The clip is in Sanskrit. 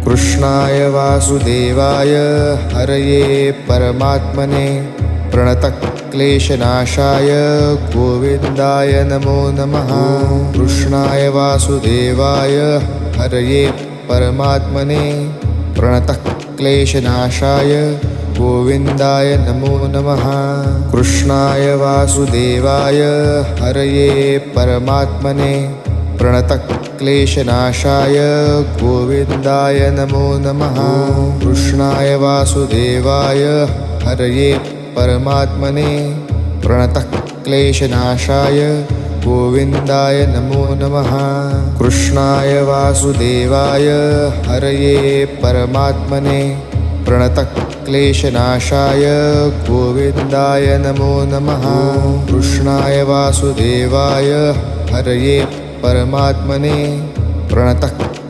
कृष्णाय वासुदेवाय हरये परमात्मने प्रणतक्लेशनाशाय गोविन्दाय नमो नमः। कृष्णाय वासुदेवाय हरये परमात्मने प्रणतक्लेशनाशाय गोविन्दाय नमो नमः। कृष्णाय वासुदेवाय हरये परमात्मने प्रणतक्लेशनाशाय गोविन्दाय नमो नमः। कृष्णाय वासुदेवाय हरये परमात्मने प्रणतक्लेशनाशाय गोविन्दाय नमो नमः। कृष्णाय वासुदेवाय हरये परमात्मने प्रणतक्लेशनाशाय गोविन्दाय नमो नमः। कृष्णाय वासुदेवाय हरये परमात्मने प्रणतक्लेशनाशाय